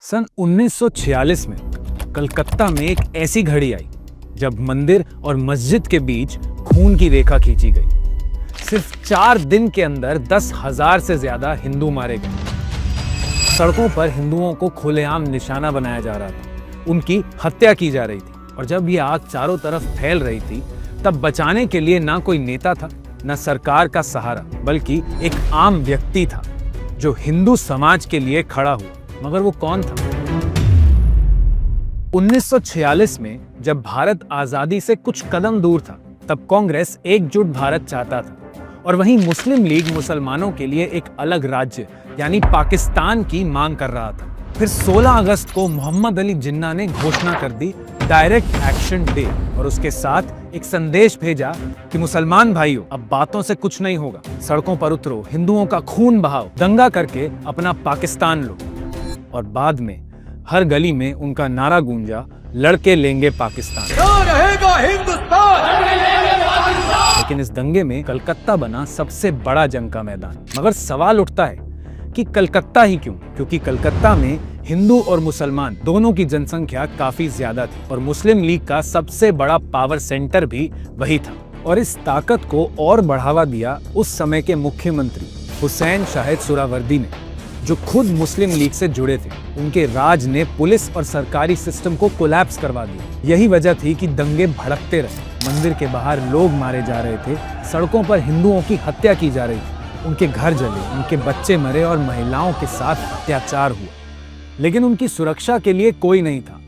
सन 1946 में कलकत्ता में एक ऐसी घड़ी आई जब मंदिर और मस्जिद के बीच खून की रेखा खींची गई। सिर्फ 4 दिन के अंदर 10,000 से ज्यादा हिंदू मारे गए। सड़कों पर हिंदुओं को खुलेआम निशाना बनाया जा रहा था, उनकी हत्या की जा रही थी। और जब यह आग चारों तरफ फैल रही थी तब बचाने के लिए ना कोई नेता था, ना सरकार का सहारा, बल्कि एक आम व्यक्ति था जो हिंदू समाज के लिए खड़ा हुआ। मगर वो कौन था? 1946 में जब भारत आजादी से कुछ कदम दूर था, तब कांग्रेस एकजुट भारत चाहता था और वहीं मुस्लिम लीग मुसलमानों के लिए एक अलग राज्य यानी पाकिस्तान की मांग कर रहा था। फिर 16 अगस्त को मोहम्मद अली जिन्ना ने घोषणा कर दी डायरेक्ट एक्शन डे और उसके साथ एक संदेश भेजा कि मुसलमान भाइयों, अब बातों से कुछ नहीं होगा, सड़कों पर उतरो, हिंदुओं का खून बहाओ, दंगा करके अपना पाकिस्तान लो। और बाद में हर गली में उनका नारा गूंजा, लड़के लेंगे पाकिस्तान, रहेगा हिंदुस्तान। लेकिन इस दंगे में कलकत्ता बना सबसे बड़ा जंग का मैदान। मगर सवाल उठता है कि कलकत्ता ही क्यों? क्योंकि कलकत्ता में हिंदू और मुसलमान दोनों की जनसंख्या काफी ज्यादा थी और मुस्लिम लीग का सबसे बड़ा पावर सेंटर भी वही था। और इस ताकत को और बढ़ावा दिया उस समय के मुख्यमंत्री हुसैन शाहिद सुहरावर्दी ने, जो खुद मुस्लिम लीग से जुड़े थे। उनके राज ने पुलिस और सरकारी सिस्टम को कोलैप्स करवा दिया। यही वजह थी कि दंगे भड़कते रहे, मंदिर के बाहर लोग मारे जा रहे थे, सड़कों पर हिंदुओं की हत्या की जा रही थी, उनके घर जले, उनके बच्चे मरे और महिलाओं के साथ अत्याचार हुआ। लेकिन उनकी सुरक्षा के लिए कोई नहीं था।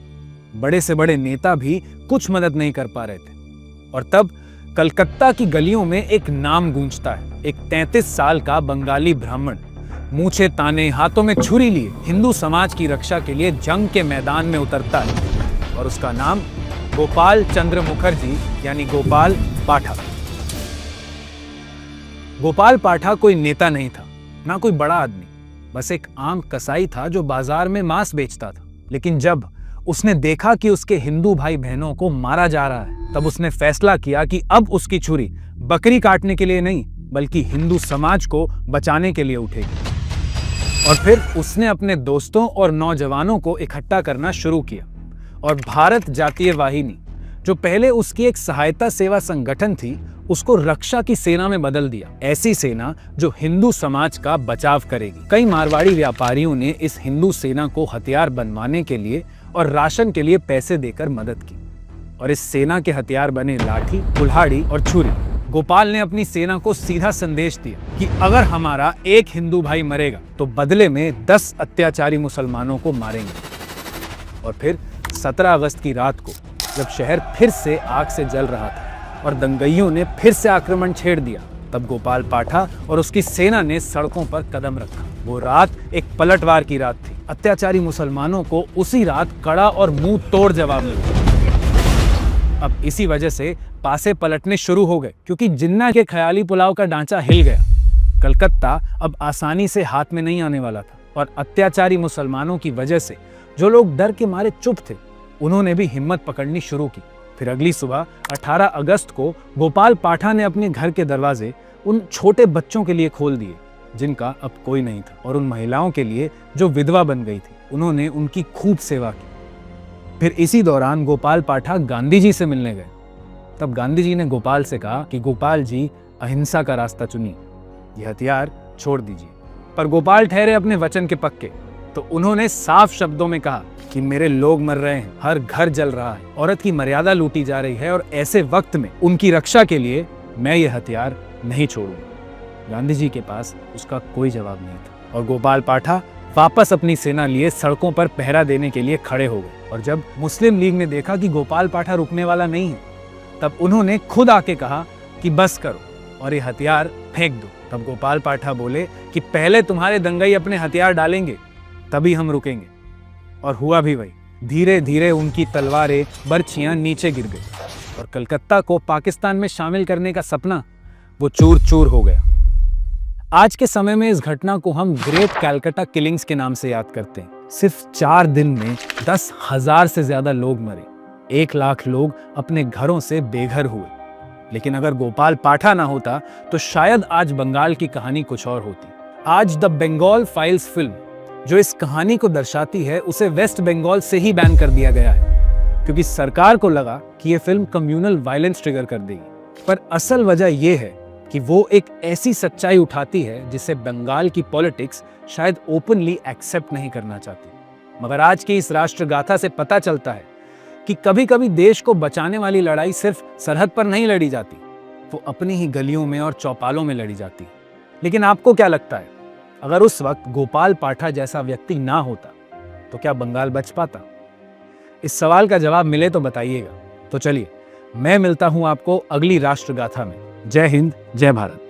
बड़े से बड़े नेता भी कुछ मदद नहीं कर पा रहे थे। और तब कलकत्ता की गलियों में एक नाम गूंजता है। एक 33 साल का बंगाली ब्राह्मण, मूछे ताने, हाथों में छुरी लिए, हिंदू समाज की रक्षा के लिए जंग के मैदान में उतरता है। और उसका नाम गोपाल चंद्र मुखर्जी यानी गोपाल पाठा। गोपाल पाठा कोई नेता नहीं था, ना कोई बड़ा आदमी, बस एक आम कसाई था जो बाजार में मांस बेचता था। लेकिन जब उसने देखा कि उसके हिंदू भाई बहनों को मारा जा रहा है, तब उसने फैसला किया कि अब उसकी छुरी बकरी काटने के लिए नहीं, बल्कि हिंदू समाज को बचाने के लिए उठेगी। और फिर उसने अपने दोस्तों और नौजवानों को इकट्ठा करना शुरू किया और भारत जातीय वाहिनी, जो पहले उसकी एक सहायता सेवा संगठन थी, उसको रक्षा की सेना में बदल दिया। ऐसी सेना जो हिंदू समाज का बचाव करेगी। कई मारवाड़ी व्यापारियों ने इस हिंदू सेना को हथियार बनवाने के लिए और राशन के लिए पैसे देकर मदद की। और इस सेना के हथियार बने लाठी, कुल्हाड़ी और छुरी। गोपाल ने अपनी सेना को सीधा संदेश दिया कि अगर हमारा एक हिंदू भाई मरेगा तो बदले में 10 अत्याचारी मुसलमानों को मारेंगे। और फिर 17 अगस्त की रात को जब शहर फिर से आग से जल रहा था और दंगइयों ने फिर से आक्रमण छेड़ दिया, तब गोपाल पाठा और उसकी सेना ने सड़कों पर कदम रखा। वो रात एक पलटवार की रात थी। अत्याचारी मुसलमानों को उसी रात कड़ा और मुंह तोड़ जवाब मिला। अब इसी वजह से पासे पलटने शुरू हो गए, क्योंकि जिन्ना के ख्याली पुलाव का ढांचा हिल गया। कलकत्ता अब आसानी से हाथ में नहीं आने वाला था और अत्याचारी मुसलमानों की वजह से जो लोग डर के मारे चुप थे, उन्होंने भी हिम्मत पकड़नी शुरू की। फिर अगली सुबह 18 अगस्त को गोपाल पाठा ने अपने घर के दरवाजे उन छोटे बच्चों के लिए खोल दिए जिनका अब कोई नहीं था, और उन महिलाओं के लिए जो विधवा बन गई थी। उन्होंने उनकी खूब सेवा की। फिर इसी दौरान गोपाल पाठा गांधी जी से मिलने गए। तब गांधी जी ने गोपाल से कहा कि गोपाल जी, अहिंसा का रास्ता चुनिए, ये हथियार छोड़ दीजिए। पर गोपाल ठहरे अपने वचन के पक्के, तो उन्होंने साफ शब्दों में कहा कि मेरे लोग मर रहे हैं, हर घर जल रहा है, औरत की मर्यादा लूटी जा रही है और ऐसे वक्त में उनकी रक्षा के लिए मैं ये हथियार नहीं छोड़ूंगा। गांधी जी के पास उसका कोई जवाब नहीं था और गोपाल पाठा वापस अपनी सेना लिए सड़कों पर पहरा देने के लिए खड़े हो गए। और जब मुस्लिम लीग ने देखा कि गोपाल पाठा रुकने वाला नहीं है, तब उन्होंने खुद आके कहा कि बस करो और ये हथियार फेंक दो। तब गोपाल पाठा बोले कि पहले तुम्हारे दंगई अपने हथियार डालेंगे, तभी हम रुकेंगे। और हुआ भी वही। धीरे धीरे उनकी तलवारें, बर्छियां नीचे गिर गई और कलकत्ता को पाकिस्तान में शामिल करने का सपना वो चूर चूर हो गया। आज के समय में इस घटना को हम ग्रेट कैलकाटा किलिंग्स के नाम से याद करते हैं। सिर्फ 4 दिन में 10,000 से ज्यादा लोग मरे, 1 लाख लोग अपने घरों से बेघर हुए। लेकिन अगर गोपाल पाठा ना होता तो शायद आज बंगाल की कहानी कुछ और होती। आज द बंगाल फाइल्स फिल्म जो इस कहानी को दर्शाती है उसे वेस्ट बंगाल से ही बैन कर दिया गया है, क्योंकि सरकार को लगा कि यह फिल्म कम्युनल वायलेंस ट्रिगर कर देगी। पर असल वजह यह है कि वो एक ऐसी सच्चाई उठाती है जिसे बंगाल की पॉलिटिक्स शायद ओपनली एक्सेप्ट नहीं करना चाहती। मगर आज की इस राष्ट्रगाथा से पता चलता है कि कभी कभी देश को बचाने वाली लड़ाई सिर्फ सरहद पर नहीं लड़ी जाती, वो अपनी ही गलियों में और चौपालों में लड़ी जाती। लेकिन आपको क्या लगता है, अगर उस वक्त गोपाल पाठा जैसा व्यक्ति ना होता तो क्या बंगाल बच पाता? इस सवाल का जवाब मिले तो बताइएगा। तो चलिए, मैं मिलता हूं आपको अगली राष्ट्रगाथा में। जय हिंद, जय भारत।